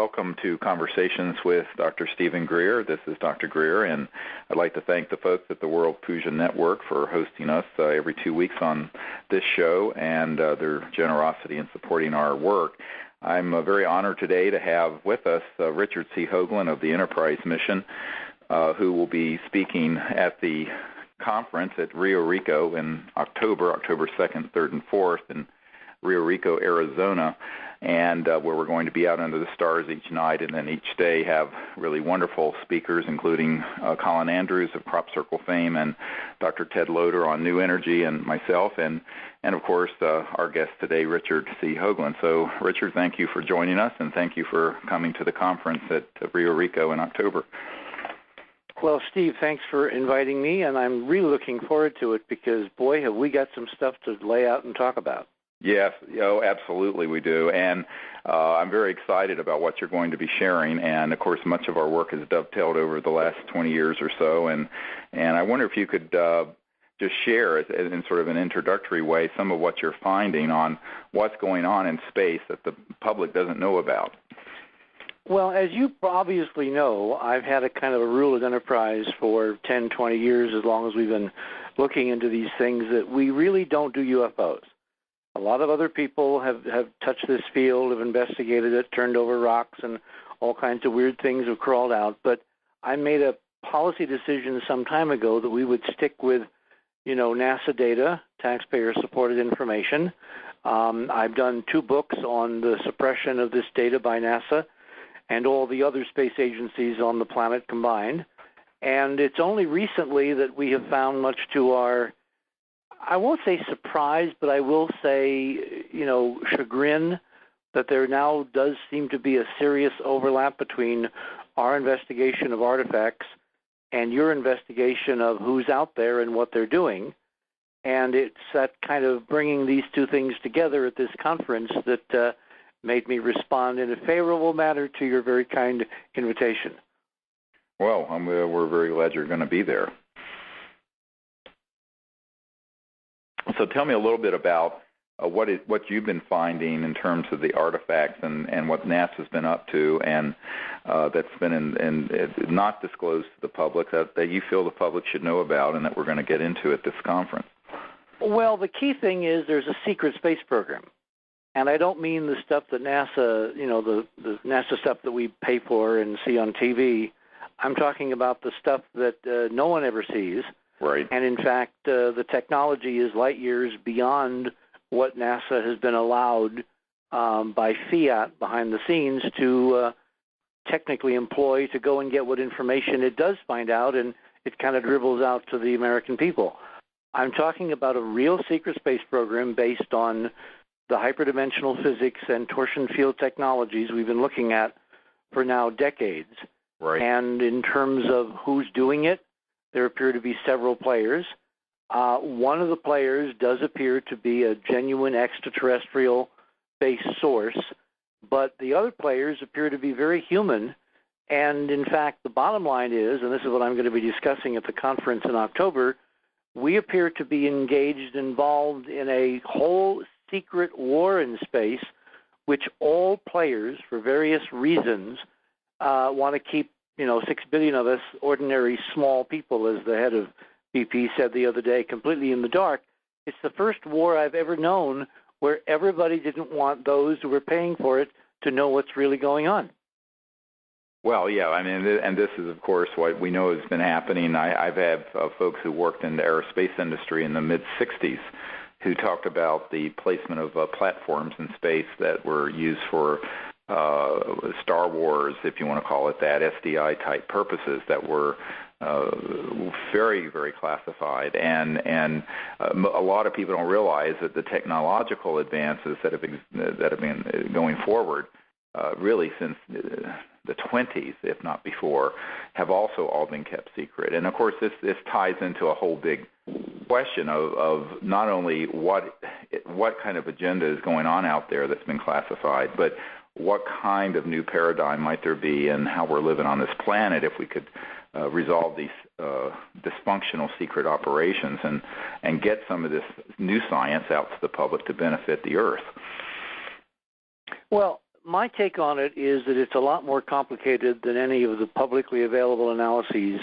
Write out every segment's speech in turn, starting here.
welcome to Conversations with Dr. Stephen Greer. This is Dr. Greer, and I'd like to thank the folks at the World Fusion Network for hosting us every 2 weeks on this show and their generosity in supporting our work. I'm very honored today to have with us Richard C. Hoagland of the Enterprise Mission, who will be speaking at the conference at Rio Rico in October 2nd, 3rd, and 4th in Rio Rico, Arizona, and where we're going to be out under the stars each night, and then each day have really wonderful speakers, including Colin Andrews of Crop Circle fame, and Dr. Ted Loader on New Energy, and myself, and of course our guest today, Richard C. Hoagland. So, Richard, thank you for joining us, and thank you for coming to the conference at Rio Rico in October. Well, Steve, thanks for inviting me, and I'm really looking forward to it because, boy, have we got some stuff to lay out and talk about. Yes, absolutely we do, and I'm very excited about what you're going to be sharing, and of course much of our work has dovetailed over the last 20 years or so, and I wonder if you could just share in sort of an introductory way some of what you're finding on what's going on in space that the public doesn't know about. Well, as you obviously know, I've had a kind of a rule at Enterprise for 10, 20 years, as long as we've been looking into these things, that we really don't do UFOs. A lot of other people have touched this field, have investigated it, turned over rocks, and all kinds of weird things have crawled out. But I made a policy decision some time ago that we would stick with, NASA data, taxpayer-supported information. I've done 2 books on the suppression of this data by NASA and all the other space agencies on the planet combined. And it's only recently that we have found, much to our, I won't say surprise, but I will say, chagrin, that there now does seem to be a serious overlap between our investigation of artifacts and your investigation of who's out there and what they're doing. And it's that kind of bringing these 2 things together at this conference that made me respond in a favorable manner to your very kind invitation. Well, we're very glad you're going to be there. So tell me a little bit about what you've been finding in terms of the artifacts and what NASA's been up to, and that's been not disclosed to the public, that you feel the public should know about and that we're going to get into at this conference. Well, the key thing is there's a secret space program. And I don't mean the stuff that NASA, the NASA stuff that we pay for and see on TV. I'm talking about the stuff that no one ever sees. Right. And in fact, the technology is light years beyond what NASA has been allowed by fiat behind the scenes to technically employ to go and get what information it does find out, and it kind of dribbles out to the American people. I'm talking about a real secret space program based on the hyperdimensional physics and torsion field technologies we've been looking at for now decades. Right. And in terms of who's doing it, there appear to be several players. One of the players does appear to be a genuine extraterrestrial-based source, but the other players appear to be very human. And in fact, the bottom line is, and this is what I'm going to be discussing at the conference in October, we appear to be involved in a whole secret war in space, which all players, for various reasons, want to keep, 6 billion of us ordinary small people, as the head of BP said the other day, completely in the dark. It's the first war I've ever known where everybody didn't want those who were paying for it to know what's really going on. Well, yeah, and this is, of course, what we know has been happening. I've had folks who worked in the aerospace industry in the mid-'60s who talked about the placement of platforms in space that were used for Star Wars, if you want to call it that, SDI-type purposes that were very, very classified. And a lot of people don't realize that the technological advances that have been going forward really since the 20s, if not before, have also all been kept secret. And, of course, this ties into a whole big question of not only what kind of agenda is going on out there that's been classified, but what kind of new paradigm might there be in how we're living on this planet if we could resolve these dysfunctional secret operations and get some of this new science out to the public to benefit the Earth. Well, my take on it is that it's a lot more complicated than any of the publicly available analyses,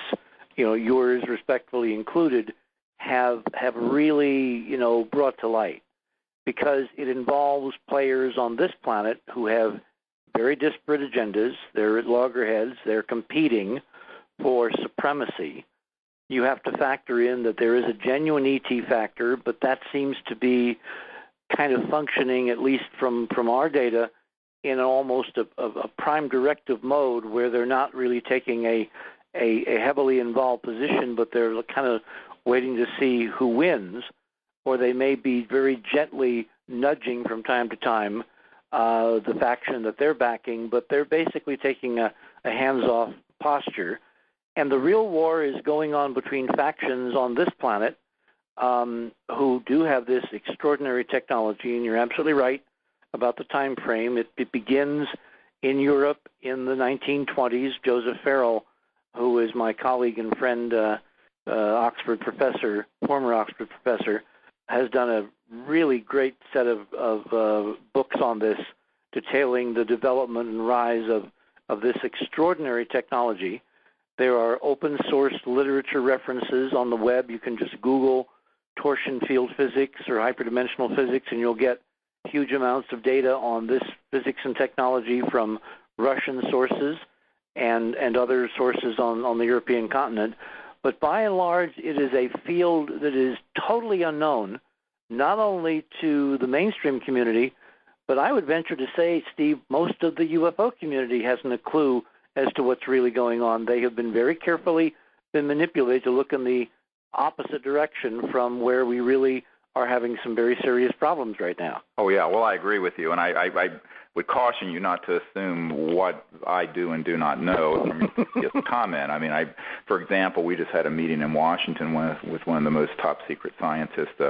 yours respectfully included, have really, brought to light, because it involves players on this planet who have very disparate agendas. They're at loggerheads. They're competing for supremacy. You have to factor in that there is a genuine ET factor, but that seems to be kind of functioning, at least from our data, in almost a prime directive mode, where they're not really taking a heavily involved position, but they're kind of waiting to see who wins, or they may be very gently nudging from time to time the faction that they're backing, but they're basically taking a hands-off posture. And the real war is going on between factions on this planet who do have this extraordinary technology, and you're absolutely right about the time frame. It begins in Europe in the 1920s. Joseph Farrell, who is my colleague and friend, Oxford professor, former Oxford professor, has done a really great set of books on this, detailing the development and rise of this extraordinary technology. There are open source literature references on the web. You can just Google torsion field physics or hyperdimensional physics, and you'll get huge amounts of data on this physics and technology from Russian sources and other sources on the European continent. But by and large, it is a field that is totally unknown, not only to the mainstream community, but I would venture to say, Steve, most of the UFO community hasn't a clue as to what's really going on. They have been very carefully manipulated to look in the opposite direction from where we really are having some very serious problems right now. Oh, yeah. Well, I agree with you, and I would caution you not to assume what I do and do not know from your comment. I mean, for example, we just had a meeting in Washington with one of the most top-secret scientists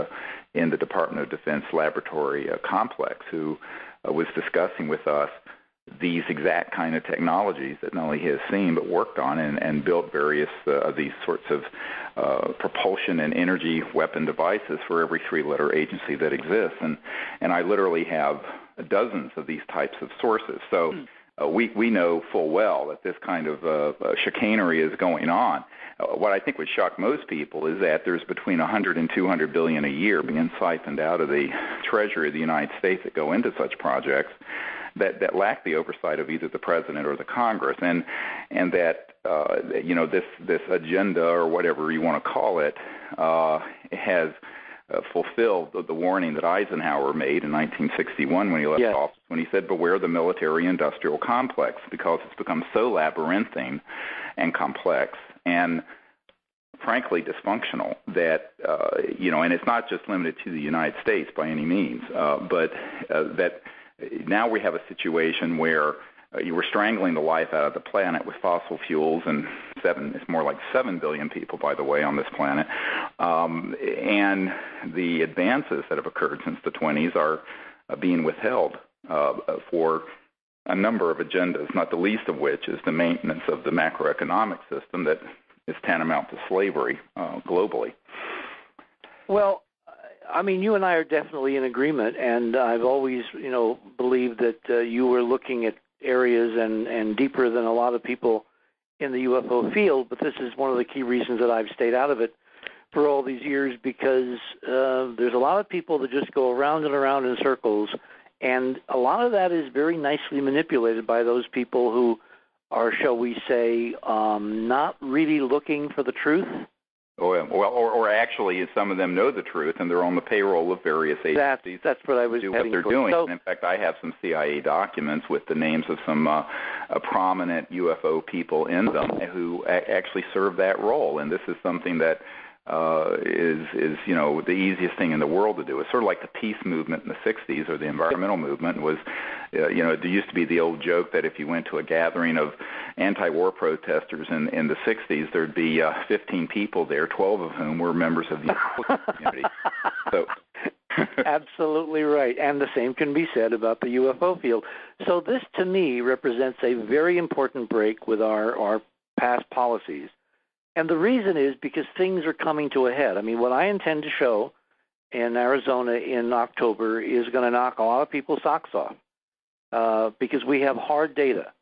in the Department of Defense laboratory complex, who was discussing with us these exact kind of technologies that not only he has seen but worked on and built various of these sorts of propulsion and energy weapon devices for every three-letter agency that exists. And I literally have dozens of these types of sources. So we know full well that this kind of chicanery is going on. What I think would shock most people is that there's between 100 and 200 billion a year being siphoned out of the Treasury of the United States that go into such projects that lack the oversight of either the president or the Congress, and that this agenda, or whatever you want to call it, has fulfilled the warning that Eisenhower made in 1961 when he left office, when he said, "Beware the military-industrial complex," because it's become so labyrinthine and complex and frankly dysfunctional that and it's not just limited to the United States by any means, but that now we have a situation where you were strangling the life out of the planet with fossil fuels, and it's more like 7 billion people, by the way, on this planet. And the advances that have occurred since the 20s are being withheld for a number of agendas, not the least of which is the maintenance of the macroeconomic system that is tantamount to slavery globally. Well, I mean, you and I are definitely in agreement, and I've always, believed that you were looking at areas and deeper than a lot of people in the UFO field, but this is one of the key reasons that I've stayed out of it for all these years, because there's a lot of people that just go around and around in circles, and a lot of that is very nicely manipulated by those people who are, shall we say, not really looking for the truth. Oh, well, or actually, some of them know the truth, and they're on the payroll of various agencies. That's what I was do heading what they're towards. doing. So, and in fact, I have some CIA documents with the names of some prominent UFO people in them who actually serve that role. And this is something that is the easiest thing in the world to do. It's sort of like the peace movement in the 60s, or the environmental movement was, there used to be the old joke that if you went to a gathering of anti-war protesters in the 60s, there'd be 15 people there, 12 of whom were members of the UFO community. So absolutely right. And the same can be said about the UFO field. So this, to me, represents a very important break with our past policies. And the reason is because things are coming to a head. I mean, what I intend to show in Arizona in October is going to knock a lot of people's socks off. because we have hard data.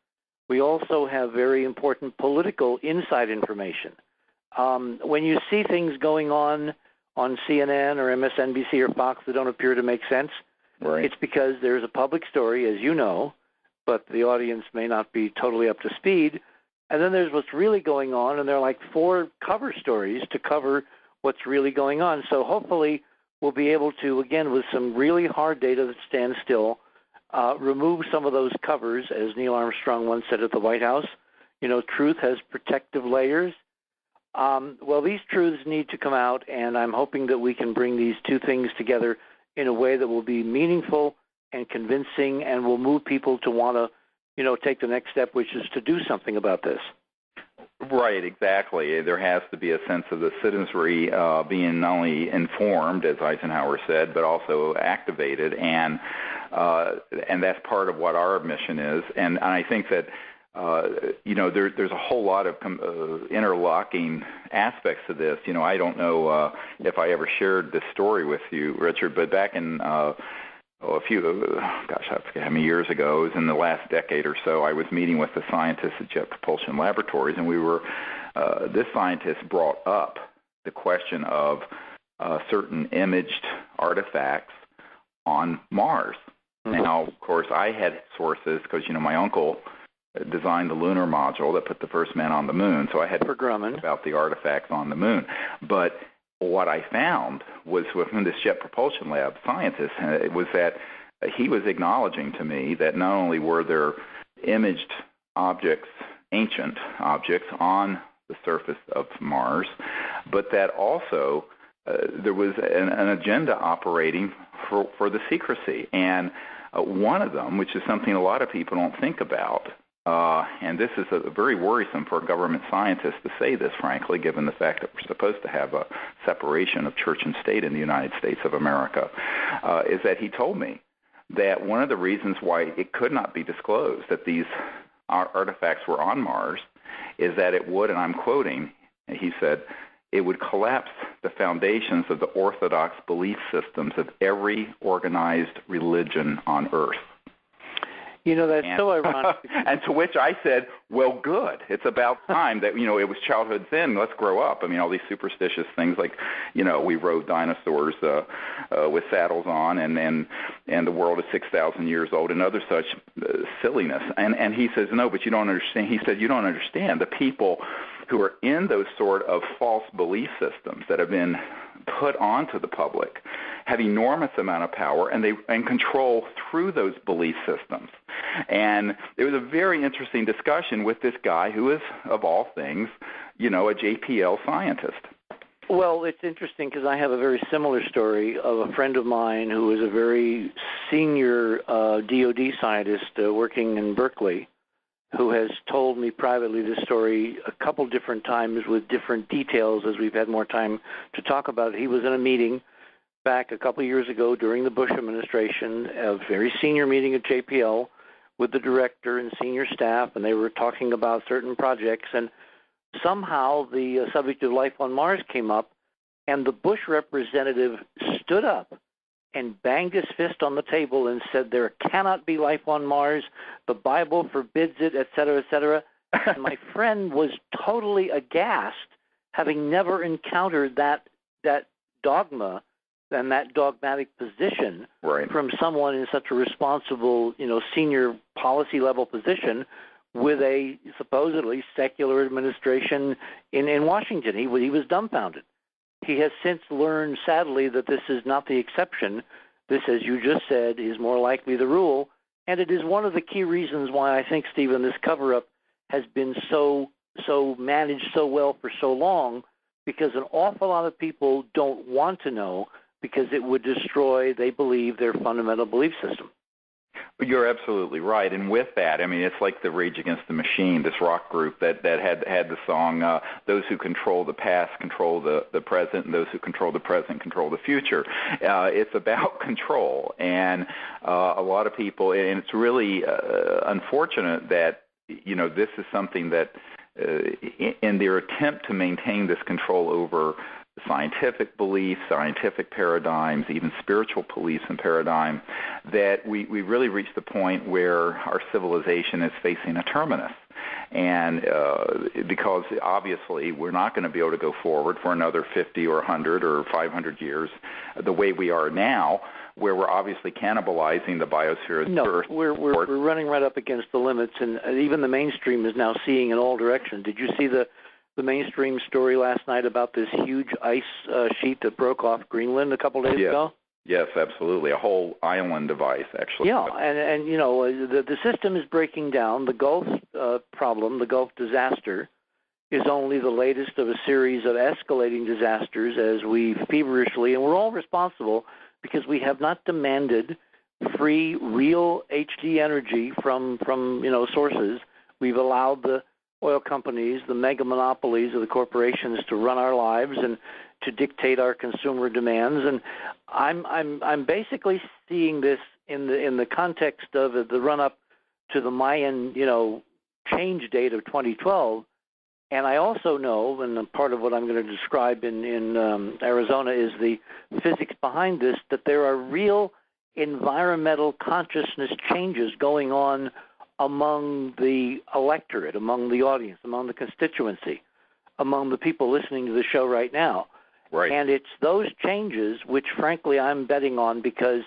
We also have very important political inside information. When you see things going on CNN or MSNBC or Fox that don't appear to make sense, right, it's because there's a public story, as you know, but the audience may not be totally up to speed. And then there's what's really going on, and there are like 4 cover stories to cover what's really going on. So hopefully we'll be able to, again, with some really hard data that stands still, remove some of those covers, as Neil Armstrong once said at the White House. You know, truth has protective layers. Well, these truths need to come out, and I'm hoping that we can bring these two things together in a way that will be meaningful and convincing and will move people to want to, you know, take the next step, which is to do something about this. Right, exactly. There has to be a sense of the citizenry being not only informed, as Eisenhower said, but also activated, and that's part of what our mission is. And I think that you know, there's a whole lot of interlocking aspects to this. You know, I don't know if I ever shared this story with you, Richard, but back in I forget how many years ago, it was in the last decade or so, I was meeting with the scientists at Jet Propulsion Laboratories, and this scientist brought up the question of certain imaged artifacts on Mars. Mm-hmm. Now, of course, I had sources because, you know, my uncle designed the lunar module that put the first man on the moon, so I had about the artifacts on the moon. But what I found was within this Jet Propulsion Lab scientist was that he was acknowledging to me that not only were there imaged objects, ancient objects, on the surface of Mars, but that also there was an agenda operating for the secrecy. And one of them, which is something a lot of people don't think about, and this is very worrisome for a government scientist to say this, frankly, given the fact that we're supposed to have a separation of church and state in the United States of America, is that he told me that one of the reasons why it could not be disclosed that these artifacts were on Mars is that it would, and I'm quoting, he said, it would collapse the foundations of the orthodox belief systems of every organized religion on Earth. You know, that's so ironic. And to which I said, well, good. It's about time that, you know, it was childhood sin. Let's grow up. I mean, all these superstitious things like, you know, we rode dinosaurs with saddles on, and the world is 6,000 years old, and other such silliness. And he says, no, but you don't understand. He said, you don't understand. The people who are in those sort of false belief systems that have been put onto the public have enormous amount of power and control through those belief systems. And it was a very interesting discussion with this guy who is, of all things, you know, a JPL scientist. Well, it's interesting because I have a very similar story of a friend of mine who is a very senior DOD scientist working in Berkeley, who has told me privately this story a couple different times with different details as we've had more time to talk about it. He was in a meeting back a couple years ago during the Bush administration, a very senior meeting at JPL with the director and senior staff, and they were talking about certain projects, and somehow the subject of life on Mars came up, and the Bush representative stood up and banged his fist on the table and said, there cannot be life on Mars, the Bible forbids it, et cetera, et cetera. And my friend was totally aghast, having never encountered that dogma and that dogmatic position from someone in such a responsible, you know, senior policy level position with a supposedly secular administration in Washington. He was dumbfounded. He has since learned, sadly, that this is not the exception. This, as you just said, is more likely the rule, and it is one of the key reasons why I think, Stephen, this cover-up has been so managed so well for so long, because an awful lot of people don't want to know because it would destroy, they believe, their fundamental belief system. You're absolutely right, and with that, I mean, it's like the Rage Against the Machine, this rock group that had the song, those who control the past control the present, and those who control the present control the future. It's about control, and a lot of people, and it's really unfortunate that, you know, this is something that in their attempt to maintain this control over scientific beliefs, scientific paradigms, even spiritual beliefs and paradigm, that we really reached the point where our civilization is facing a terminus. And because obviously we're not going to be able to go forward for another 50 or 100 or 500 years the way we are now, where we're obviously cannibalizing the biosphere. No, we're running right up against the limits, and even the mainstream is now seeing in all directions. Did you see the mainstream story last night about this huge ice sheet that broke off Greenland a couple days ago? Yes, absolutely. A whole island of ice, actually. Yeah, and you know, the system is breaking down. The Gulf problem, the Gulf disaster, is only the latest of a series of escalating disasters as we feverishly, and we're all responsible because we have not demanded free, real HD energy from sources. We've allowed the oil companies, the mega monopolies of the corporations to run our lives and to dictate our consumer demands. And I'm basically seeing this in the context of the run up to the Mayan change date of 2012. And I also know, and part of what I'm going to describe in Arizona is the physics behind this, that there are real environmental consciousness changes going on among the electorate, among the audience, among the constituency, among the people listening to the show right now. Right. And it's those changes which, frankly, I'm betting on because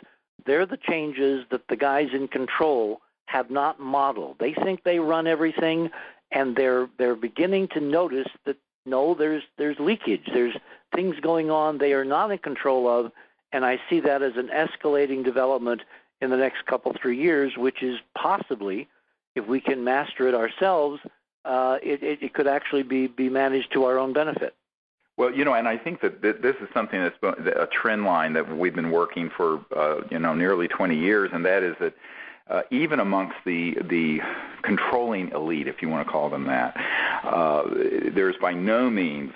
they're the changes that the guys in control have not modeled. They think they run everything, and they're beginning to notice that, no, there's leakage. There's things going on they are not in control of, and I see that as an escalating development in the next couple, 3 years, which is possibly, if we can master it ourselves, it could actually be managed to our own benefit. Well, and I think that this is something that's a trend line that we've been working for, nearly 20 years, and that is that even amongst the controlling elite, if you want to call them that, there's by no means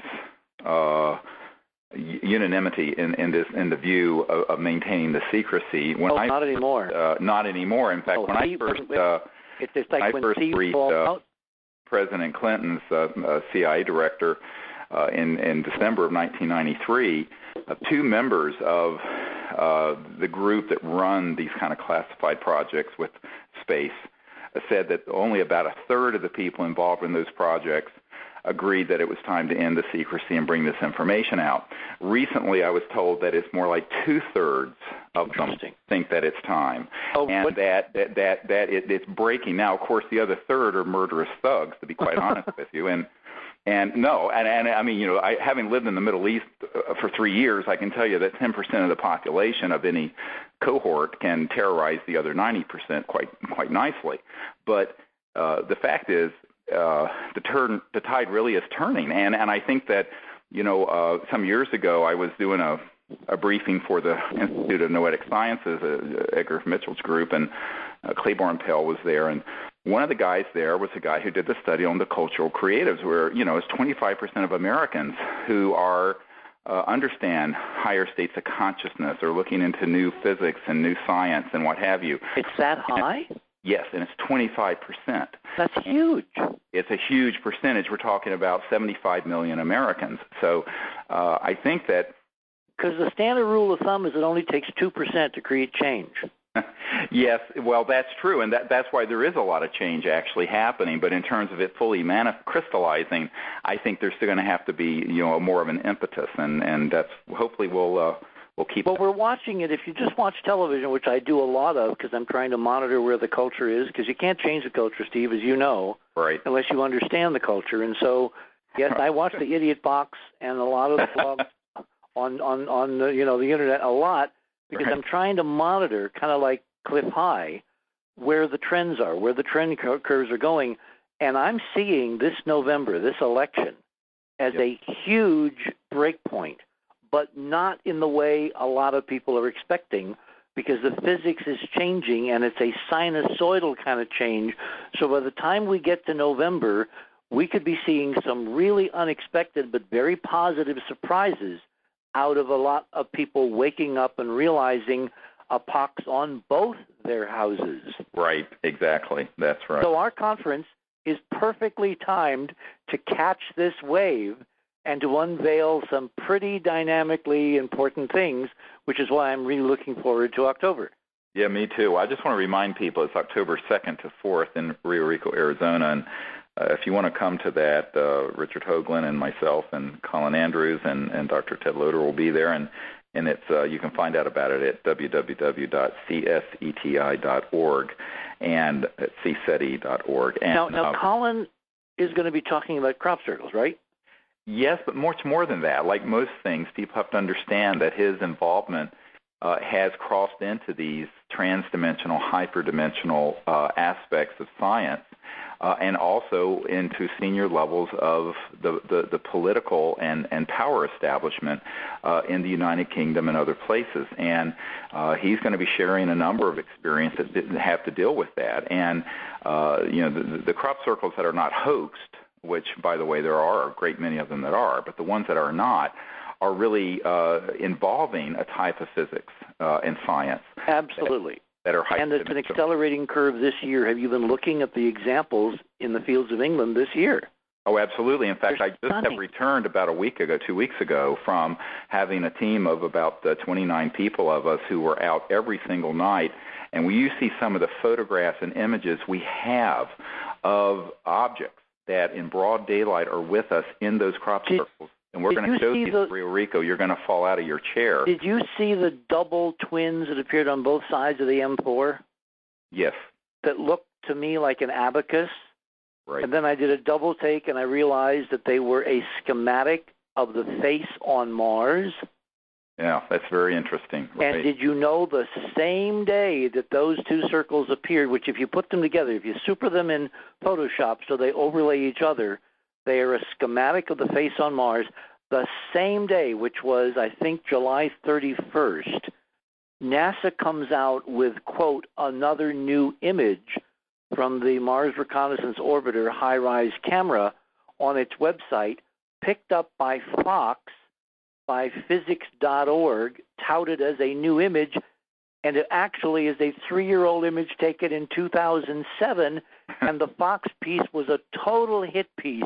unanimity in the view of maintaining the secrecy. Not anymore. Not anymore. In fact, when I first briefed President Clinton's CIA director in December of 1993, two members of the group that run these kind of classified projects with space said that only about a third of the people involved in those projects agreed that it was time to end the secrecy and bring this information out. Recently, I was told that it's more like 2/3 of them think that it's time, and that it's breaking. Now, of course, the other third are murderous thugs, to be quite honest with you, and I mean, having lived in the Middle East for 3 years, I can tell you that 10% of the population of any cohort can terrorize the other 90% quite nicely. But the fact is, the tide really is turning, and I think that some years ago I was doing a briefing for the Institute of Noetic Sciences, Edgar Mitchell's group, and Claiborne Pell was there, and one of the guys there was a guy who did the study on the cultural creatives, where it's 25% of Americans who understand higher states of consciousness, or looking into new physics and new science and what have you. It's that high? Yes, and it's 25%. That's huge. It's a huge percentage. We're talking about 75 million Americans. So I think that... Because the standard rule of thumb is it only takes 2% to create change. Yes, well, that's true, and that's why there is a lot of change actually happening. But in terms of it fully crystallizing, I think there's still going to have to be more of an impetus, and that's hopefully we'll keep. Well, we're watching it. If you just watch television, which I do a lot of because I'm trying to monitor where the culture is, because you can't change the culture, Steve, as you know, right, unless you understand the culture. And so, yes, I watch the Idiot Box and a lot of the blogs on the internet a lot. Because I'm trying to monitor, kind of like Cliff High, where the trends are, where the trend curves are going. And I'm seeing this November, this election, as a huge break point, but not in the way a lot of people are expecting, because the physics is changing, and it's a sinusoidal kind of change. So by the time we get to November, we could be seeing some really unexpected but very positive surprises out of a lot of people waking up and realizing a pox on both their houses. Right, exactly. That's right. So our conference is perfectly timed to catch this wave and to unveil some pretty dynamically important things, which is why I'm really looking forward to October. Yeah, me too. I just want to remind people it's October 2nd to 4th in Rio Rico, Arizona, and if you want to come to that, Richard Hoagland and myself and Colin Andrews and Dr. Ted Loder will be there, and it's you can find out about it at www.cseti.org and at CSETI.org. And, now Colin is going to be talking about crop circles, right? Yes, but much more than that. Like most things, people have to understand that his involvement has crossed into these transdimensional, hyperdimensional aspects of science, and also into senior levels of the political and power establishment in the United Kingdom and other places. And he's going to be sharing a number of experiences that have to deal with that. And the crop circles that are not hoaxed, which, by the way, there are a great many of them that are, but the ones that are not are really involving a type of physics and science. Absolutely. That are and it's an accelerating curve this year. Have you been looking at the examples in the fields of England this year? Oh, absolutely. In fact, I just have returned about 2 weeks ago, from having a team of about 29 people of us who were out every single night. And when you see some of the photographs and images we have of objects that in broad daylight are with us in those crop circles, and we're going to show you in Rio Rico, you're going to fall out of your chair. Did you see the double twins that appeared on both sides of the M4? Yes. That looked to me like an abacus. Right. And then I did a double take, and I realized that they were a schematic of the face on Mars. Yeah, that's very interesting. Right. And did you know the same day that those two circles appeared, which if you put them together, if you super them in Photoshop so they overlay each other, they are a schematic of the face on Mars. The same day, which was, I think, July 31st, NASA comes out with, quote, another new image from the Mars Reconnaissance Orbiter high-rise camera on its website, picked up by Fox, by physics.org, touted as a new image, and it actually is a 3-year-old image taken in 2007, and the Fox piece was a total hit piece,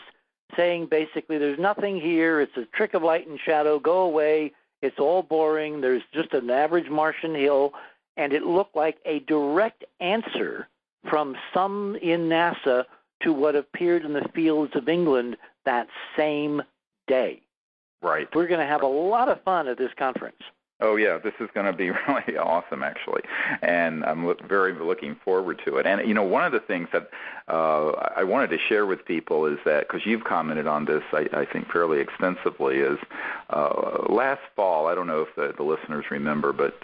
saying basically there's nothing here, it's a trick of light and shadow, go away, it's all boring, there's just an average Martian hill, and it looked like a direct answer from some in NASA to what appeared in the fields of England that same day. Right. We're going to have a lot of fun at this conference. Oh, yeah, this is going to be really awesome, actually, and I'm very looking forward to it. And, one of the things that I wanted to share with people is that, because you've commented on this, I think, fairly extensively, is last fall, I don't know if the listeners remember, but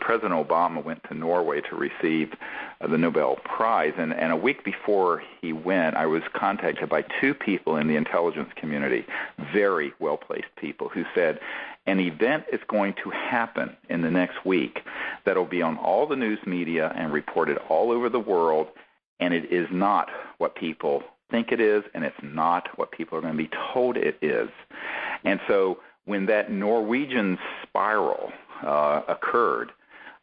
President Obama went to Norway to receive the Nobel Prize, and a week before he went, I was contacted by 2 people in the intelligence community, very well-placed people, who said, an event is going to happen in the next week that will be on all the news media and reported all over the world, and it is not what people think it is, and it's not what people are going to be told it is. And so when that Norwegian Spiral occurred,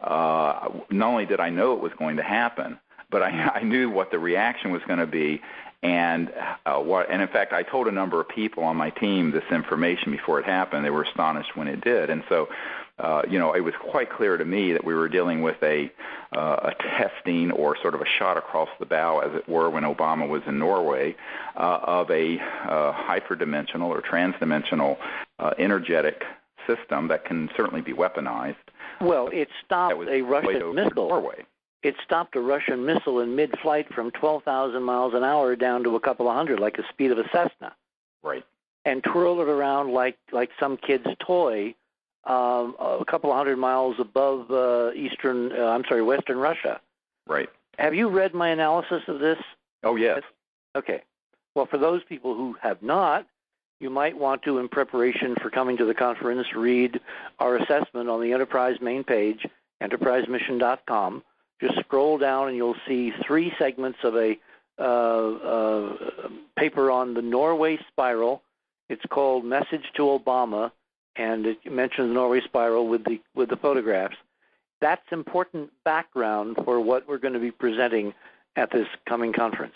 not only did I know it was going to happen, but I knew what the reaction was going to be. And in fact, I told a number of people on my team this information before it happened. They were astonished when it did. And so, it was quite clear to me that we were dealing with a testing, or sort of a shot across the bow, as it were, when Obama was in Norway, of a hyperdimensional or transdimensional energetic system that can certainly be weaponized. Well, it stopped a Russian missile. Norway. It stopped a Russian missile in mid-flight from 12,000 miles an hour down to a couple of hundred, like the speed of a Cessna. Right. And twirled it around like some kid's toy, a couple of hundred miles above Western Russia. Right. Have you read my analysis of this? Oh, yes. Okay. Well, for those people who have not, you might want to, in preparation for coming to the conference, read our assessment on the Enterprise main page, enterprisemission.com. Just scroll down and you'll see 3 segments of a paper on the Norway Spiral. It's called Message to Obama, and it mentions the Norway Spiral with the photographs. That's important background for what we're going to be presenting at this coming conference.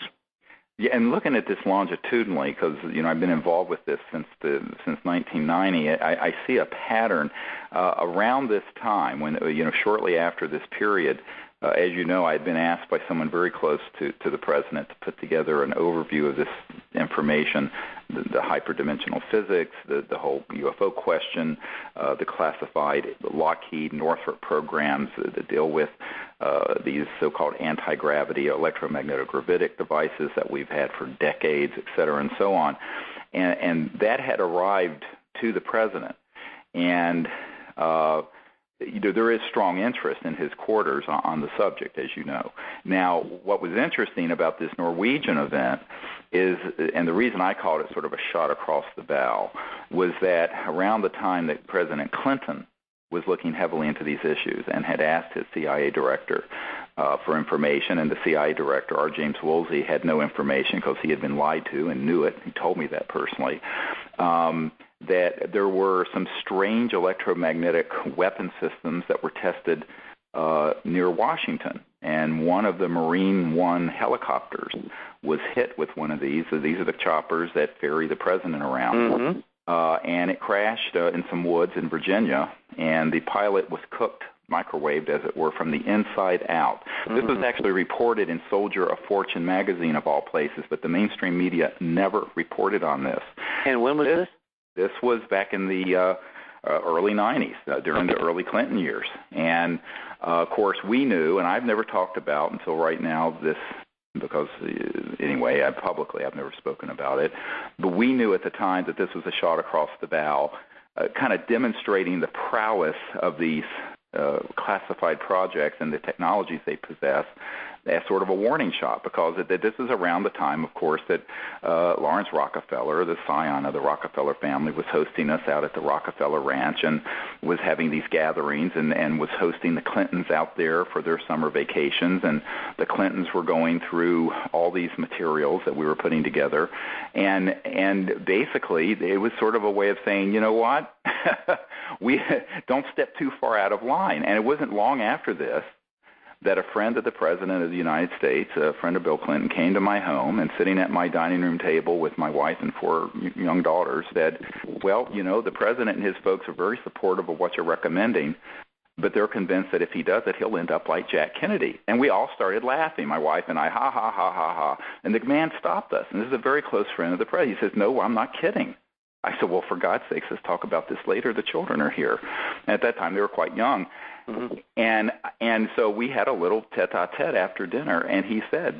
Yeah, and looking at this longitudinally, because I've been involved with this since 1990, I see a pattern around this time when shortly after this period. As you know, I had been asked by someone very close to the president to put together an overview of this information, the hyperdimensional physics, the whole UFO question, the classified Lockheed Northrop programs that deal with these so-called anti-gravity electromagnetic gravitic devices that we've had for decades, et cetera, and so on. And that had arrived to the president. And there is strong interest in his quarters on the subject, as you know. Now, what was interesting about this Norwegian event is, and the reason I called it sort of a shot across the bow, was that around the time that President Clinton was looking heavily into these issues and had asked his CIA director for information, and the CIA director, R. James Woolsey, had no information because he had been lied to and knew it. He told me that personally. That there were some strange electromagnetic weapon systems that were tested near Washington, and one of the Marine One helicopters was hit with one of these. So these are the choppers that ferry the president around. Mm-hmm. And it crashed in some woods in Virginia, and the pilot was cooked, microwaved, as it were, from the inside out. Mm-hmm. This was actually reported in Soldier of Fortune magazine, of all places, but the mainstream media never reported on this. And when was this? This was back in the early 90s, during the early Clinton years. And, of course, we knew, and I've never talked about until right now this, because anyway, I've never spoken about it, but we knew at the time that this was a shot across the bow, kind of demonstrating the prowess of these classified projects and the technologies they possess as sort of a warning shot, because this is around the time, of course, that Lawrence Rockefeller, the scion of the Rockefeller family, was hosting us out at the Rockefeller Ranch and was having these gatherings and was hosting the Clintons out there for their summer vacations, and the Clintons were going through all these materials that we were putting together, and basically it was sort of a way of saying, you know what, we don't step too far out of line. And it wasn't long after this that a friend of the President of the United States, a friend of Bill Clinton, came to my home and sitting at my dining room table with my wife and 4 young daughters said, well, the President and his folks are very supportive of what you're recommending, but they're convinced that if he does it, he'll end up like Jack Kennedy. And we all started laughing, my wife and I, ha, ha, ha, ha, ha. And the man stopped us, and this is a very close friend of the President. He says, no, I'm not kidding. I said, well, for God's sakes, let's talk about this later. The children are here. And at that time, they were quite young. Mm-hmm. And so we had a little tete-a-tete after dinner, and he said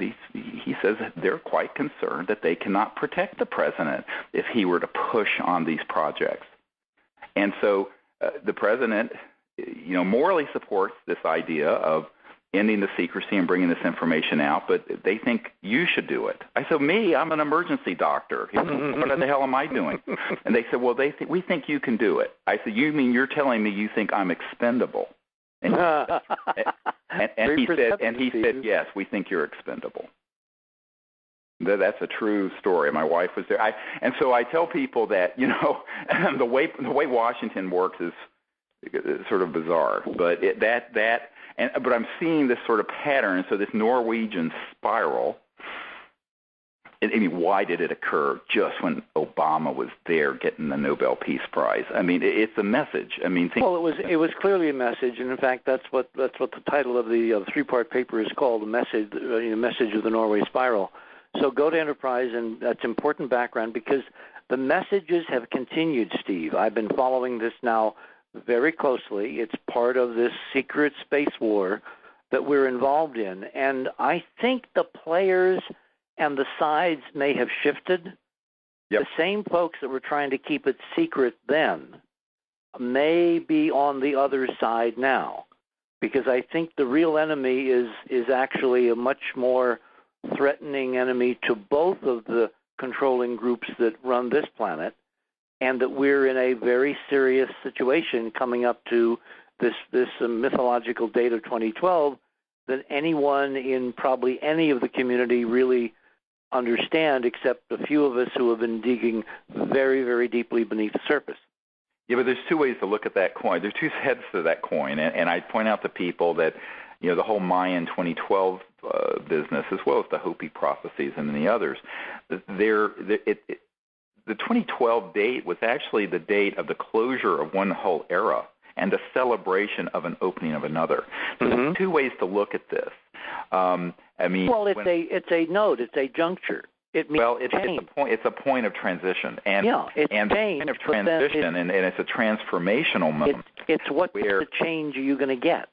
they're quite concerned that they cannot protect the president if he were to push on these projects. And so the president, morally supports this idea of ending the secrecy and bringing this information out, but they think you should do it. I said, me? I'm an emergency doctor. What the hell am I doing? And they said, well, we think you can do it. I said, you mean you're telling me you think I'm expendable? And he said, yes, we think you're expendable. That's a true story. My wife was there. And so I tell people that, the way Washington works is sort of bizarre, but but I'm seeing this sort of pattern. So this Norwegian spiral, I mean, why did it occur just when Obama was there getting the Nobel Peace Prize? I mean, it's a message. I mean, it was clearly a message, and in fact, that's what the title of the 3-part paper is called, the message of the Norway Spiral. So go to Enterprise, and that's important background because the messages have continued, Steve. I've been following this now very closely. It's part of this secret space war that we're involved in, and I think the players and the sides may have shifted. Yep. The same folks that were trying to keep it secret then may be on the other side now, because I think the real enemy is actually a much more threatening enemy to both of the controlling groups that run this planet, and that we're in a very serious situation coming up to this mythological date of 2012 that anyone in probably any of the community really understand, except a few of us who have been digging very, very deeply beneath the surface. Yeah, but there's two ways to look at that coin. There's two heads to that coin, and I point out to people that, the whole Mayan 2012 business, as well as the Hopi prophecies and the others. The 2012 date was actually the date of the closure of one whole era and the celebration of an opening of another. So there's two ways to look at this. It's a node, it's a juncture. It means it's a point of transition, and it's and change, point of transition, and it's a transformational moment. It's what the change are you going to get?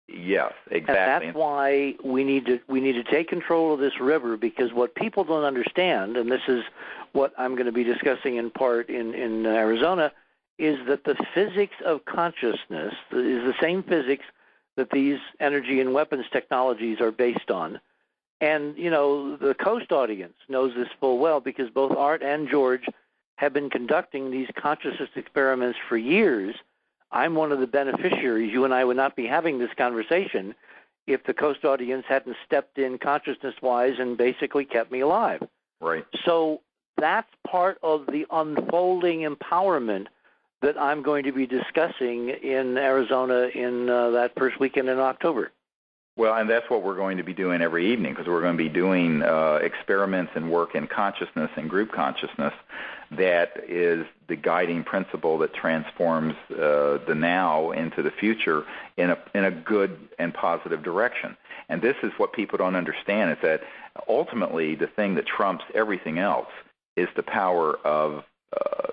Yes, exactly. And that's why we need to take control of this river, because what people don't understand, and this is what I'm going to be discussing in part in Arizona, is that the physics of consciousness is the same physics that these energy and weapons technologies are based on. And, the Coast audience knows this full well, because both Art and George have been conducting these consciousness experiments for years. I'm one of the beneficiaries. You and I would not be having this conversation if the Coast audience hadn't stepped in consciousness-wise and basically kept me alive. Right. So that's part of the unfolding empowerment that I'm going to be discussing in Arizona in that first weekend in October. Well, and that's what we're going to be doing every evening, because we're going to be doing experiments and work in consciousness and group consciousness. That is the guiding principle that transforms the now into the future in a good and positive direction. And this is what people don't understand, is that ultimately the thing that trumps everything else is the power of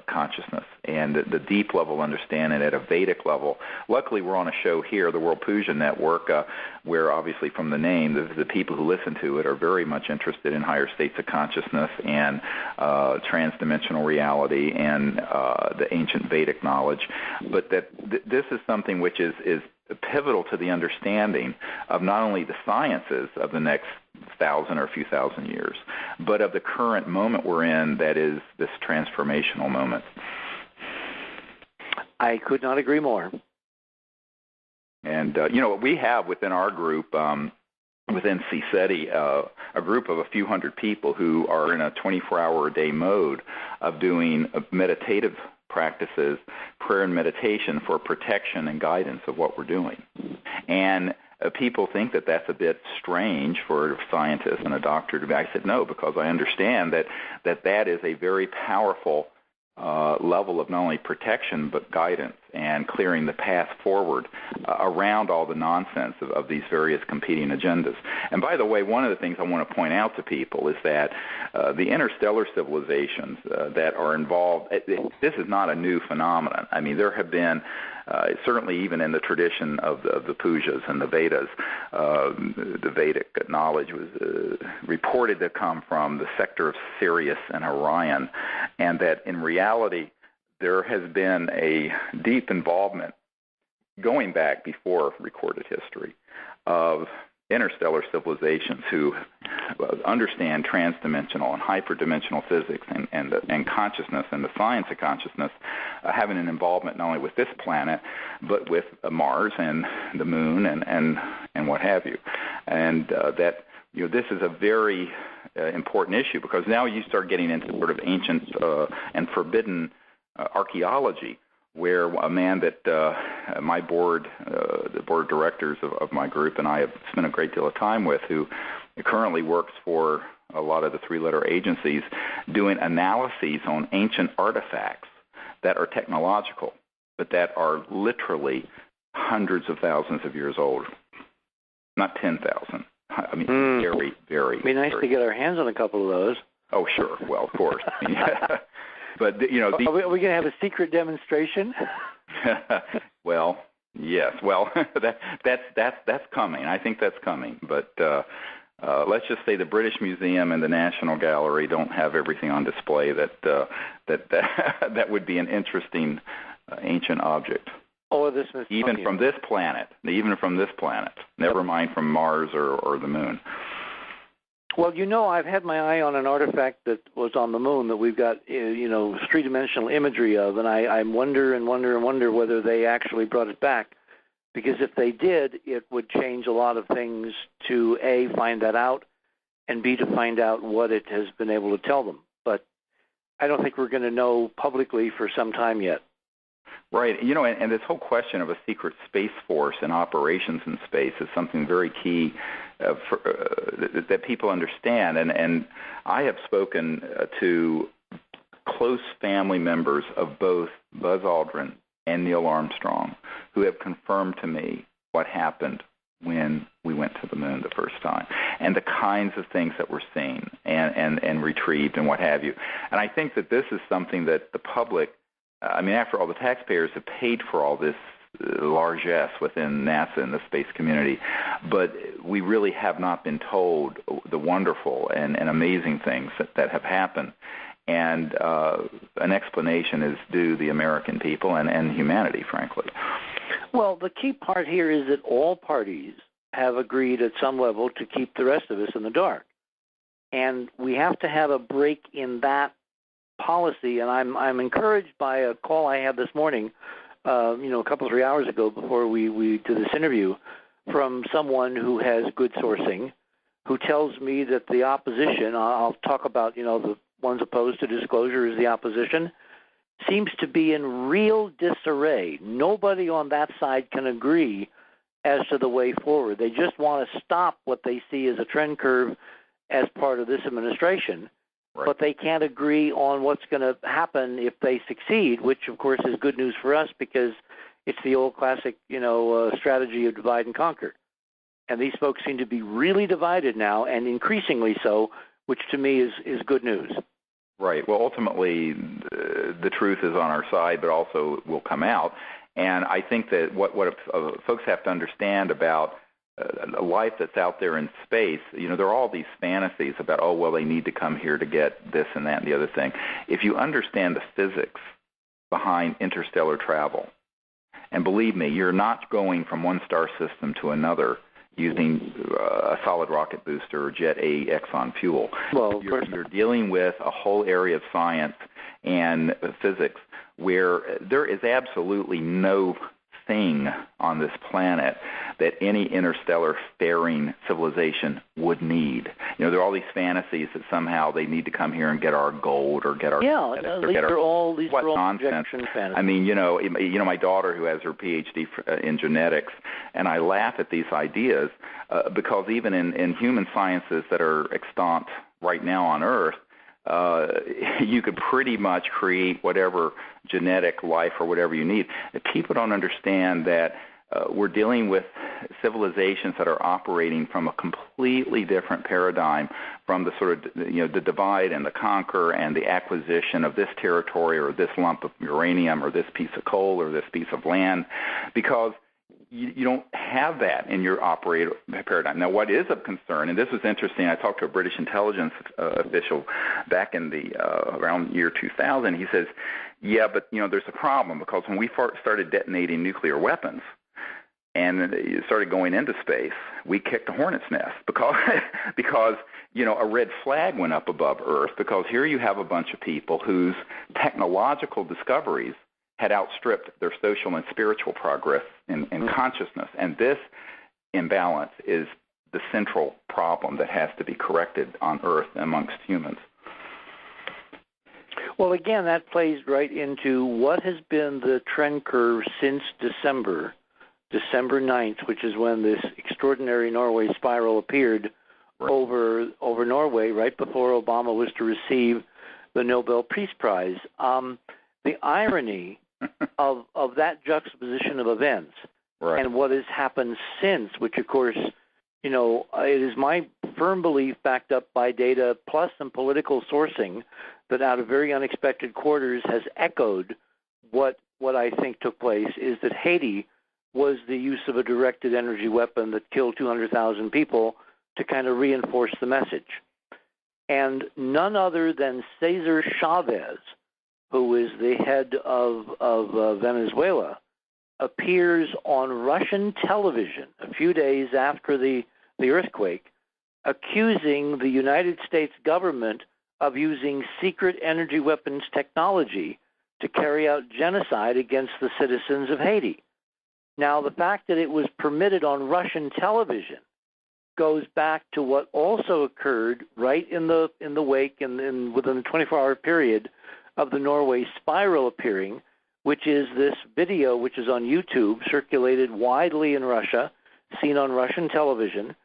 consciousness and the deep level understanding at a Vedic level. Luckily, we're on a show here, the World Puja Network, where obviously from the name, the people who listen to it are very much interested in higher states of consciousness and transdimensional reality and the ancient Vedic knowledge. But that this is something which is pivotal to the understanding of not only the sciences of the next 1,000 or a few thousand years, but of the current moment we're in, that is this transformational moment. I could not agree more. And, we have within our group, within CSETI, a group of a few hundred people who are in a 24-hour-a-day mode of doing meditative practices, prayer and meditation for protection and guidance of what we're doing. And people think that that's a bit strange for a scientist and a doctor to be. I said no, because I understand that is a very powerful level of not only protection but guidance and clearing the path forward around all the nonsense of these various competing agendas. And by the way, one of the things I want to point out to people is that the interstellar civilizations that are involved, this is not a new phenomenon. I mean, there have been certainly even in the tradition of the Pujas and the Vedas, the Vedic knowledge was reported to come from the sector of Sirius and Orion, and that in reality there has been a deep involvement going back before recorded history of interstellar civilizations who understand transdimensional and hyperdimensional physics and consciousness and the science of consciousness, having an involvement not only with this planet but with Mars and the Moon and what have you. And that this is a very important issue, because now you start getting into sort of ancient and forbidden archaeology, where a man that my board, the board of directors of my group, and I have spent a great deal of time with, who currently works for a lot of the three-letter agencies, doing analyses on ancient artifacts that are technological, but that are literally hundreds of thousands of years old, not 10,000. I mean, very, very. It'd be nice to get our hands on a couple of those. Oh, sure. Well, of course. But are we going to have a secret demonstration? Well, yes. Well, that's coming. I think that's coming. But let's just say the British Museum and the National Gallery don't have everything on display that would be an interesting ancient object. Oh, this is even from this planet. Never mind from Mars or the Moon. Well, I've had my eye on an artifact that was on the Moon that we've got, three-dimensional imagery of, and I wonder whether they actually brought it back. Because if they did, it would change a lot of things to, A, find that out, and B, to find out what it has been able to tell them. But I don't think we're going to know publicly for some time yet. Right. You know, and this whole question of a secret space force and operations in space is something very key that people understand. And I have spoken to close family members of both Buzz Aldrin and Neil Armstrong who have confirmed to me what happened when we went to the moon the first time and the kinds of things that were seen and retrieved and what have you. And I think that this is something that the public, I mean, after all, the taxpayers have paid for all this largesse within NASA and the space community, but we really have not been told the wonderful and amazing things that have happened. And an explanation is due the American people and humanity, frankly. Well, the key part here is that all parties have agreed at some level to keep the rest of us in the dark. And we have to have a break in that policy, and I'm encouraged by a call I had this morning, a couple 3 hours ago before we did this interview, from someone who has good sourcing, who tells me that the opposition, I'll talk about, the ones opposed to disclosure is the opposition, seems to be in real disarray. Nobody on that side can agree as to the way forward. They just want to stop what they see as a trend curve as part of this administration. Right. But they can't agree on what's going to happen if they succeed, which, of course, is good news for us because it's the old classic, strategy of divide and conquer. And these folks seem to be really divided now, and increasingly so, which to me is good news. Right. Well, ultimately, the truth is on our side, but also will come out. And I think that what folks have to understand about a life that's out there in space, there are all these fantasies about, they need to come here to get this and that and the other thing. If you understand the physics behind interstellar travel, and believe me, you're not going from one star system to another using a solid rocket booster or Jet A Exxon fuel. Well, you're dealing with a whole area of science and physics where there is absolutely no thing on this planet that any interstellar faring civilization would need. There are all these fantasies that somehow they need to come here and get our gold or get our these are all nonsense. Fantasies. I mean, my daughter who has her PhD in genetics, and I laugh at these ideas because even in human sciences that are extant right now on Earth, you could pretty much create whatever genetic life or whatever you need. People don't understand that we're dealing with civilizations that are operating from a completely different paradigm from the sort of, the divide and the conquer and the acquisition of this territory or this lump of uranium or this piece of coal or this piece of land, because you don't have that in your operator paradigm. Now, what is of concern, and this was interesting, I talked to a British intelligence official back in the around year 2000. He says, yeah, but, there's a problem because when we started detonating nuclear weapons and it started going into space, we kicked a hornet's nest because a red flag went up above Earth, because here you have a bunch of people whose technological discoveries had outstripped their social and spiritual progress in consciousness. And this imbalance is the central problem that has to be corrected on Earth amongst humans. Well, again, that plays right into what has been the trend curve since December 9th, which is when this extraordinary Norway spiral appeared over Norway right before Obama was to receive the Nobel Peace Prize. The irony of that juxtaposition of events and what has happened since, which, of course, it is my firm belief, backed up by data plus some political sourcing, that out of very unexpected quarters has echoed what I think took place, is that Haiti was the use of a directed energy weapon that killed 200,000 people to kind of reinforce the message. And none other than Cesar Chavez, who is the head of Venezuela, appears on Russian television a few days after the earthquake, accusing the United States government of using secret energy weapons technology to carry out genocide against the citizens of Haiti. Now, the fact that it was permitted on Russian television goes back to what also occurred right in the wake and within the 24-hour period of the Norway spiral appearing, which is this video which is on YouTube, circulated widely in Russia, seen on Russian television,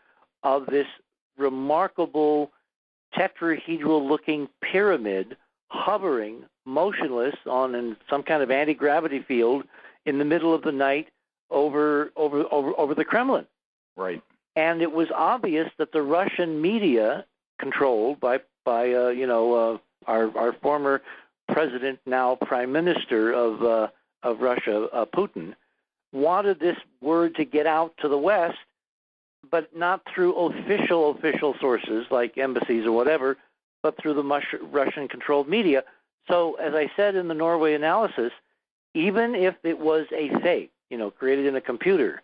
of this remarkable tetrahedral-looking pyramid hovering, motionless, on some kind of anti-gravity field in the middle of the night over the Kremlin. Right. And it was obvious that the Russian media, controlled by our former president, now prime minister of Russia, Putin, wanted this word to get out to the West, but not through official sources like embassies or whatever, but through the Russian-controlled media. So, as I said in the Norway analysis, even if it was a fake, created in a computer,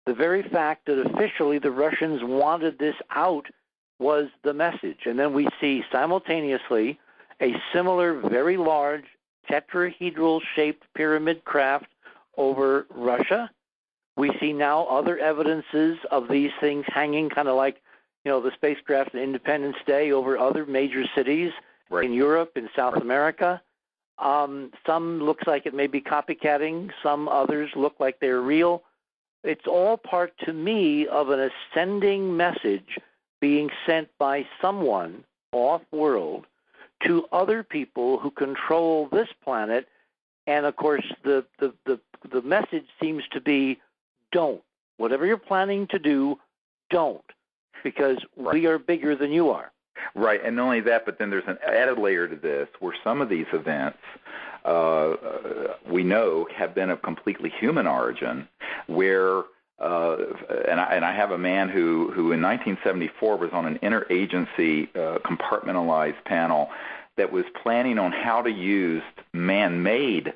the very fact that officially the Russians wanted this out was the message. And then we see simultaneously a similar, very large, tetrahedral-shaped pyramid craft over Russia. We see now other evidences of these things hanging kind of like, the spacecraft on Independence Day over other major cities in Europe, in South America. Some looks like it may be copycatting. Some others look like they're real. It's all part, to me, of an ascending message being sent by someone off-world to other people who control this planet. And, of course, the message seems to be, don't. Whatever you're planning to do, don't, because we are bigger than you are. Right, and not only that, but then there's an added layer to this where some of these events we know have been of completely human origin, where and I have a man who in 1974 was on an interagency compartmentalized panel that was planning on how to use man-made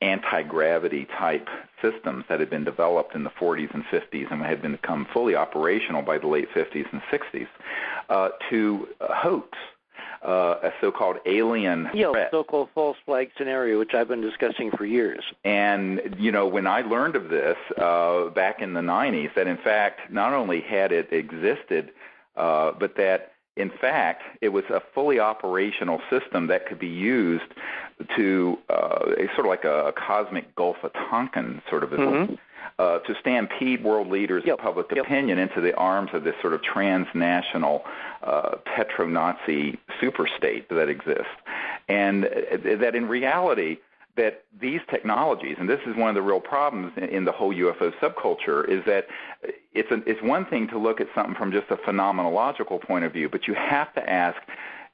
anti-gravity type systems that had been developed in the 40s and 50s and had become fully operational by the late 50s and 60s to hoax a so-called alien threat. So-called false flag scenario, which I've been discussing for years. And, when I learned of this back in the 90s, that in fact not only had it existed, but that in fact it was a fully operational system that could be used to sort of like a cosmic Gulf of Tonkin sort of event, to stampede world leaders of public opinion into the arms of this sort of transnational petro-Nazi superstate that exists. And that in reality, that these technologies, and this is one of the real problems in the whole UFO subculture, is that it's one thing to look at something from just a phenomenological point of view, but you have to ask,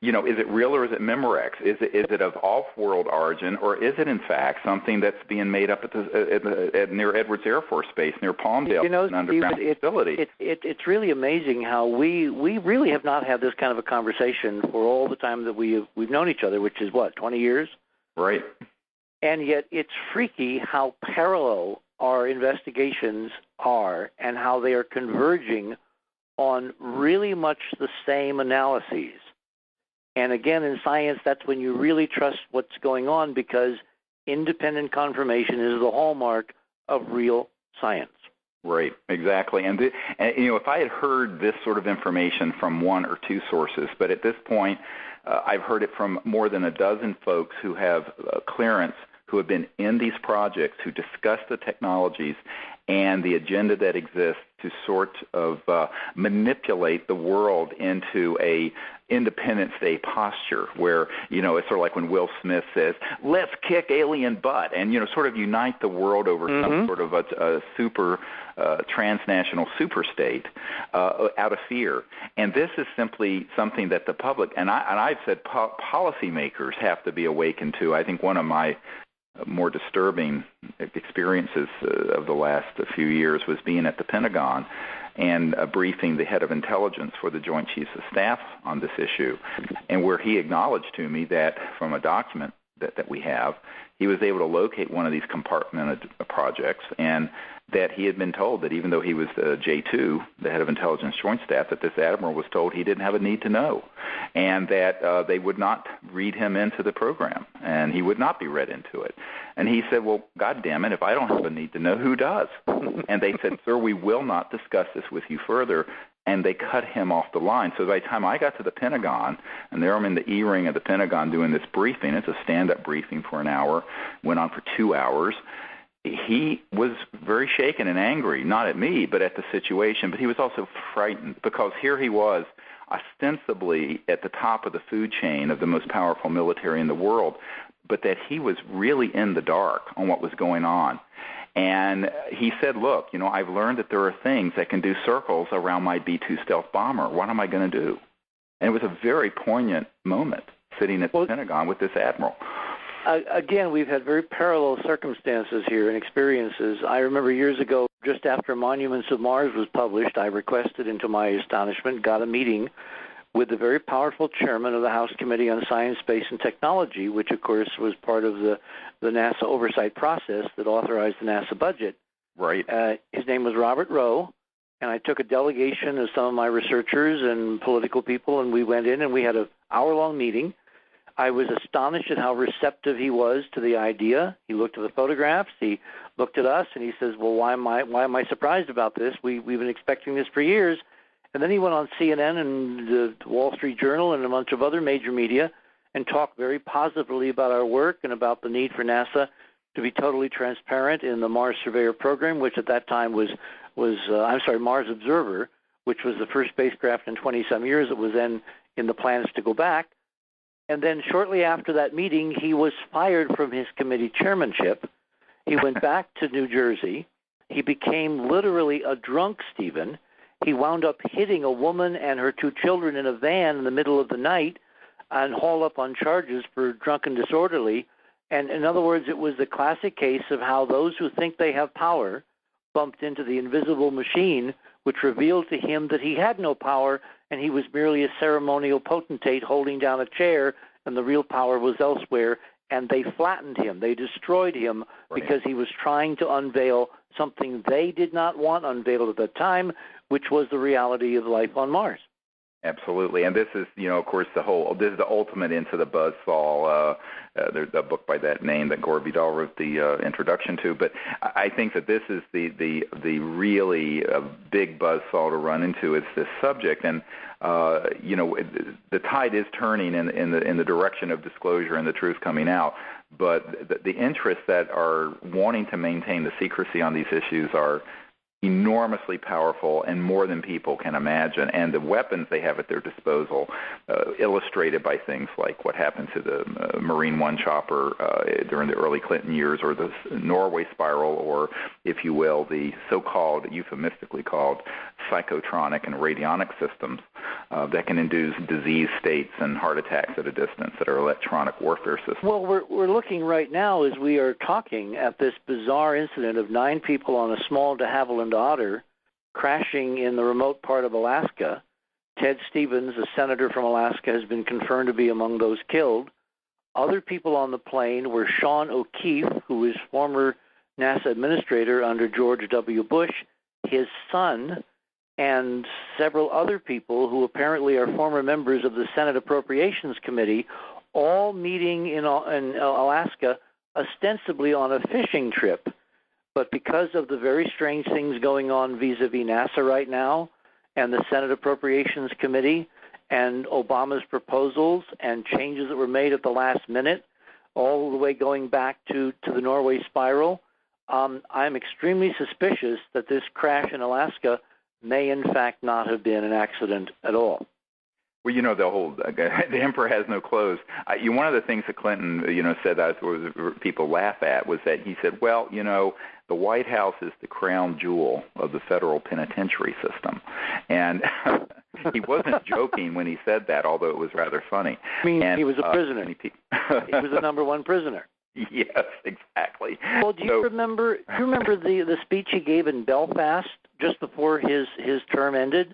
is it real or is it Memorex? Is it of off-world origin, or is it in fact something that's being made up at near Edwards Air Force Base, near Palmdale, an underground facility? It's really amazing how we really have not had this kind of a conversation for all the time that we've known each other, which is 20 years? Right. And yet it's freaky how parallel our investigations are and how they are converging on really much the same analyses. And again, in science, that's when you really trust what's going on, because independent confirmation is the hallmark of real science. Right, exactly. And if I had heard this sort of information from one or two sources, but at this point I've heard it from more than a dozen folks who have clearance, who have been in these projects, who discuss the technologies and the agenda that exists to sort of manipulate the world into a Independence Day posture where, it's sort of like when Will Smith says, let's kick alien butt, and, sort of unite the world over some sort of a super transnational superstate out of fear. And this is simply something that the public, and I've said policymakers have to be awakened to. I think one of my more disturbing experiences of the last few years was being at the Pentagon and briefing the head of intelligence for the Joint Chiefs of Staff on this issue, and where he acknowledged to me that from a document that we have, he was able to locate one of these compartmented projects, and that he had been told that even though he was J2, the head of intelligence joint staff, that this admiral was told he didn't have a need to know, and that they would not read him into the program, and he would not be read into it. And he said, well, God damn it, if I don't have a need to know, who does? And they said, sir, we will not discuss this with you further and they cut him off the line. So by the time I got to the Pentagon, and there I'm in the E-ring of the Pentagon doing this briefing, it's a stand-up briefing for an hour, went on for 2 hours. He was very shaken and angry, not at me, but at the situation. But he was also frightened because here he was, ostensibly at the top of the food chain of the most powerful military in the world, but that he was really in the dark on what was going on. And he said, look, I've learned that there are things that can do circles around my B-2 stealth bomber. What am I going to do? And it was a very poignant moment sitting at the Pentagon with this admiral. Again, we've had very parallel circumstances here and experiences. I remember years ago, just after Monuments of Mars was published, I requested, and to my astonishment, got a meeting with the very powerful chairman of the House Committee on Science, Space, and Technology, which, of course, was part of the NASA oversight process that authorized the NASA budget. Right. His name was Robert Rowe, and I took a delegation of some of my researchers and political people, and we went in and we had an hour-long meeting. I was astonished at how receptive he was to the idea. He looked at the photographs, he looked at us, and he says, well, why am I surprised about this? We've been expecting this for years. And then he went on CNN and the Wall Street Journal and a bunch of other major media and talked very positively about our work and about the need for NASA to be totally transparent in the Mars Surveyor program, which at that time was Mars Observer, which was the first spacecraft in 20-some years that was then in the plans to go back. And then shortly after that meeting, he was fired from his committee chairmanship. He went back to New Jersey. He became literally a drunk, Stephen. He wound up hitting a woman and her 2 children in a van in the middle of the night and hauled up on charges for drunken disorderly. And in other words, it was the classic case of how those who think they have power bumped into the invisible machine, which revealed to him that he had no power and he was merely a ceremonial potentate holding down a chair, and the real power was elsewhere, and they flattened him. They destroyed him because he was trying to unveil something they did not want unveiled at the time, which was the reality of life on Mars. Absolutely, and this is, of course, this is the ultimate into the buzzsaw. There's a book by that name that Gore Vidal wrote the introduction to. But I think that this is the really big buzzsaw to run into is this subject, and the tide is turning in the direction of disclosure and the truth coming out. But the interests that are wanting to maintain the secrecy on these issues are enormously powerful and more than people can imagine, and the weapons they have at their disposal, illustrated by things like what happened to the Marine One chopper during the early Clinton years, or the Norway Spiral, or, if you will, the so-called, euphemistically called, psychotronic and radionic systems that can induce disease states and heart attacks at a distance that are electronic warfare systems. Well, we're looking right now as we are talking at this bizarre incident of 9 people on a small de Havilland Otter crashing in the remote part of Alaska. Ted Stevens, a senator from Alaska, has been confirmed to be among those killed. Other people on the plane were Sean O'Keefe, who was former NASA administrator under George W. Bush, his son, and several other people who apparently are former members of the Senate Appropriations Committee, all meeting in Alaska ostensibly on a fishing trip. But because of the very strange things going on vis-a-vis NASA right now and the Senate Appropriations Committee and Obama's proposals and changes that were made at the last minute, all the way going back to the Norway Spiral, I'm extremely suspicious that this crash in Alaska may in fact not have been an accident at all. Well, the emperor has no clothes. One of the things that Clinton, said that was people laugh at was that he said, well, the White House is the crown jewel of the federal penitentiary system. And he wasn't joking when he said that, although it was rather funny. I mean, he was a prisoner. He was the number 1 prisoner. Yes, exactly. Well, do you remember the speech he gave in Belfast just before his term ended,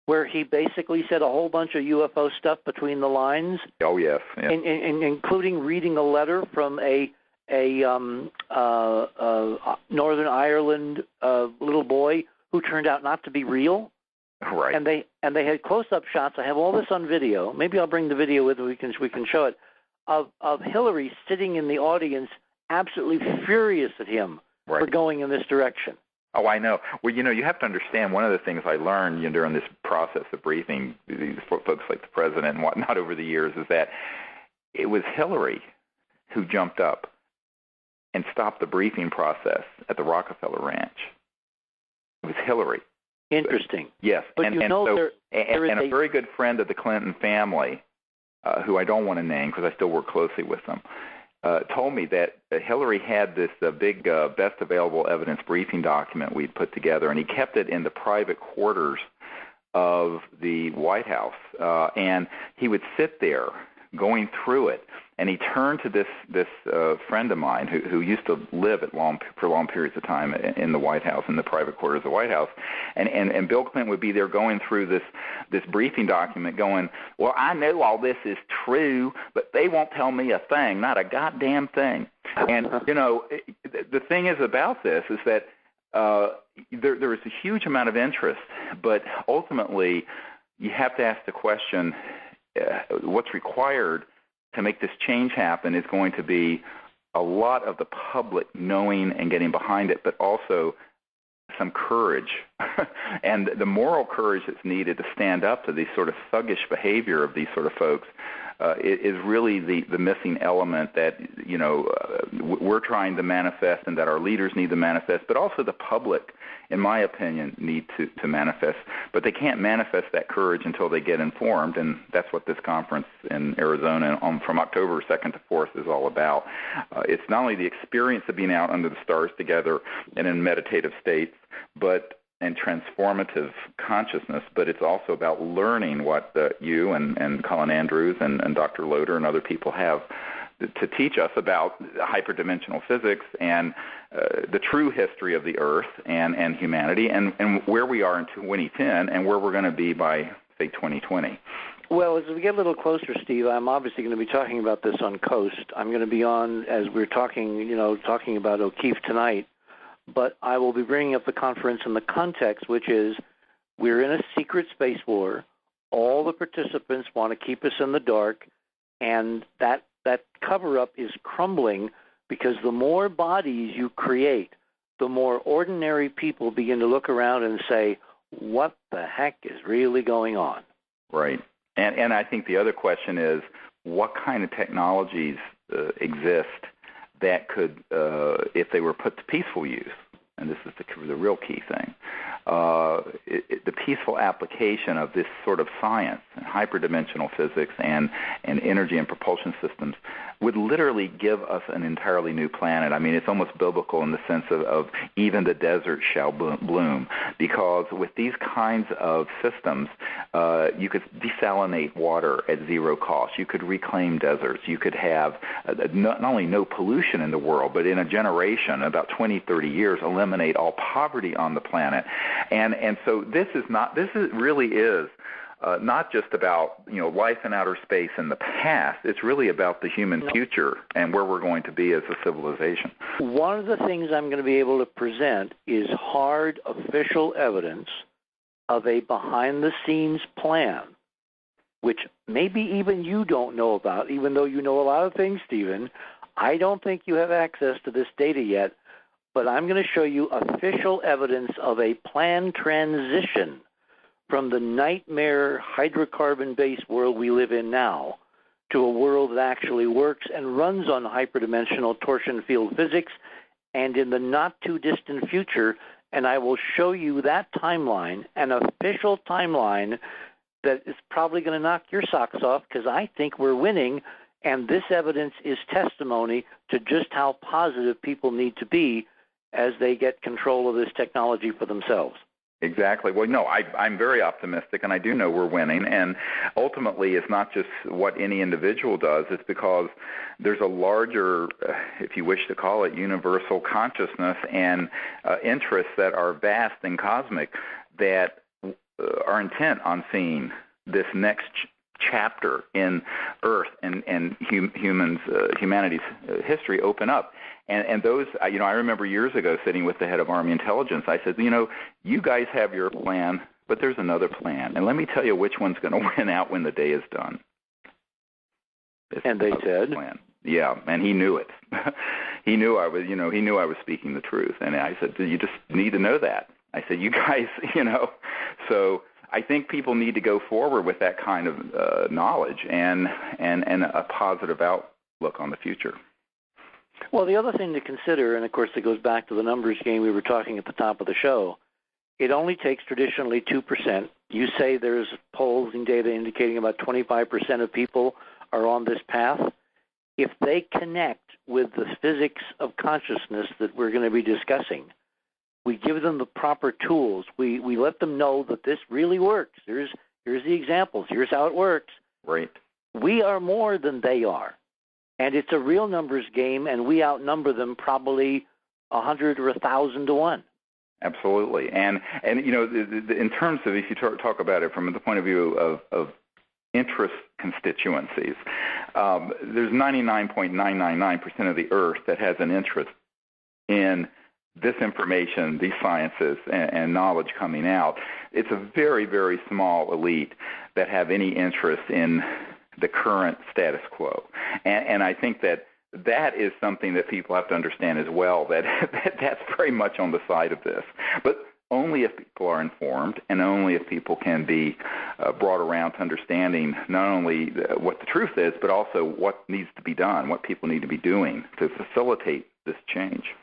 where he basically said a whole bunch of UFO stuff between the lines? Oh, yes. Yeah. Including reading a letter from a Northern Ireland little boy who turned out not to be real. Right. And they had close-up shots. I have all this on video. Maybe I'll bring the video with me. We can show it, of Hillary sitting in the audience, absolutely furious at him for going in this direction. Oh, I know. Well, you have to understand one of the things I learned during this process of briefing these folks like the president and whatnot over the years is that it was Hillary who jumped up and stopped the briefing process at the Rockefeller Ranch. It was Hillary. Interesting. Yes, but and a very good friend of the Clinton family, who I don't want to name because I still work closely with them, told me that Hillary had this big best available evidence briefing document we'd put together, and he kept it in the private quarters of the White House. And he would sit there going through it, and he turned to this friend of mine who used to live for long periods of time in the White House, in the private quarters of the White House, and Bill Clinton would be there going through this briefing document going, well, I know all this is true, but they won't tell me a thing, not a goddamn thing. And, the thing is about this is that there is a huge amount of interest, but ultimately you have to ask the question, what's required to make this change happen is going to be a lot of the public knowing and getting behind it, but also some courage. And the moral courage that's needed to stand up to these sort of thuggish behavior of these sort of folks is really the missing element that, we're trying to manifest and that our leaders need to manifest, but also the public, in my opinion, need to manifest. But they can't manifest that courage until they get informed, and that's what this conference in Arizona from October 2nd to 4th is all about. It's not only the experience of being out under the stars together and in meditative states, and transformative consciousness, but it's also about learning what you and Colin Andrews and Dr. Loader and other people have to teach us about hyperdimensional physics and the true history of the Earth and humanity and where we are in 2010 and where we're going to be by, say, 2020. Well, as we get a little closer, Steve, I'm obviously going to be talking about this on Coast. I'm going to be on, as we're talking about O'Keefe tonight, but I will be bringing up the conference in the context, which is we're in a secret space war. All the participants want to keep us in the dark, and that cover-up is crumbling because the more bodies you create, the more ordinary people begin to look around and say, what the heck is really going on? Right. And I think the other question is, what kind of technologies exist that could, if they were put to peaceful use, and this is the real key thing, the peaceful application of this sort of science and hyperdimensional physics and energy and propulsion systems would literally give us an entirely new planet. I mean, it's almost biblical in the sense of even the desert shall bloom, because with these kinds of systems, you could desalinate water at zero cost. You could reclaim deserts. You could have not only no pollution in the world, but in a generation, about 20, 30 years, eliminate all poverty on the planet. And so this really is not just about life in outer space in the past. It's really about the human future and where we're going to be as a civilization. One of the things I'm going to be able to present is hard official evidence of a behind-the-scenes plan, which maybe even you don't know about, even though you know a lot of things, Stephen. I don't think you have access to this data yet, but I'm going to show you official evidence of a planned transition from the nightmare hydrocarbon-based world we live in now to a world that actually works and runs on hyperdimensional torsion field physics, and in the not-too-distant future, and I will show you that timeline, an official timeline that is probably going to knock your socks off because I think we're winning, and this evidence is testimony to just how positive people need to be as they get control of this technology for themselves. Exactly. Well, no, I'm very optimistic, and I do know we're winning. And ultimately, it's not just what any individual does. It's because there's a larger, if you wish to call it, universal consciousness and interests that are vast and cosmic that are intent on seeing this next chapter in Earth and humanity's history open up. And those, I remember years ago sitting with the head of Army Intelligence, I said, you guys have your plan, but there's another plan. And let me tell you which one's going to win out when the day is done. And they said? Plan. Yeah, and he knew it. He knew I was speaking the truth. And I said, you just need to know that. I said, you guys, so I think people need to go forward with that kind of knowledge and a positive outlook on the future. Well, the other thing to consider, and of course it goes back to the numbers game we were talking at the top of the show, it only takes traditionally 2%. You say there's polling data indicating about 25% of people are on this path. If they connect with the physics of consciousness that we're going to be discussing, we give them the proper tools. We let them know that this really works. Here's the examples. Here's how it works. Right. We are more than they are. And it's a real numbers game, and we outnumber them probably 100 or 1,000 to 1. Absolutely. And in terms of, if you talk about it from the point of view of interest constituencies, there's 99.999% of the Earth that has an interest in this information, these sciences, and knowledge coming out. It's a very, very small elite that have any interest in the current status quo. And I think that is something that people have to understand as well, that's very much on the side of this. But only if people are informed, and only if people can be brought around to understanding not only what the truth is, but also what needs to be done, what people need to be doing to facilitate this change.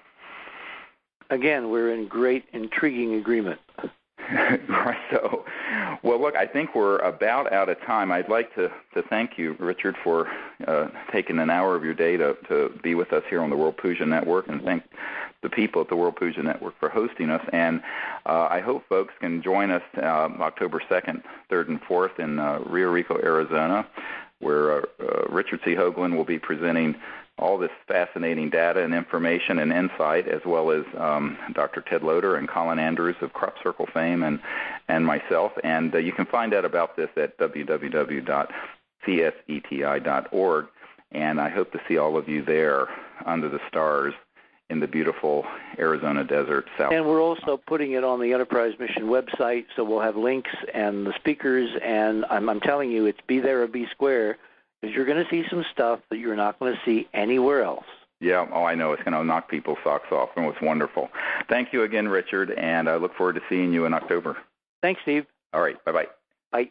Again, we're in great, intriguing agreement. Right. So, well, look, I think we're about out of time. I'd like to thank you, Richard, for taking an hour of your day to be with us here on the World Puja Network, and thank the people at the World Puja Network for hosting us. And I hope folks can join us October 2nd, 3rd, and 4th in Rio Rico, Arizona, where Richard C. Hoagland will be presenting all this fascinating data and information and insight, as well as Dr. Ted Loder and Colin Andrews of Crop Circle fame and myself. And you can find out about this at www.cseti.org. And I hope to see all of you there under the stars in the beautiful Arizona desert south. And we're also putting it on the Enterprise Mission website, so we'll have links and the speakers. And I'm telling you, it's be there or be square, because you're going to see some stuff that you're not going to see anywhere else. Yeah, I know. It's going to knock people's socks off, and it's wonderful. Thank you again, Richard, and I look forward to seeing you in October. Thanks, Steve. All right, bye-bye. Bye.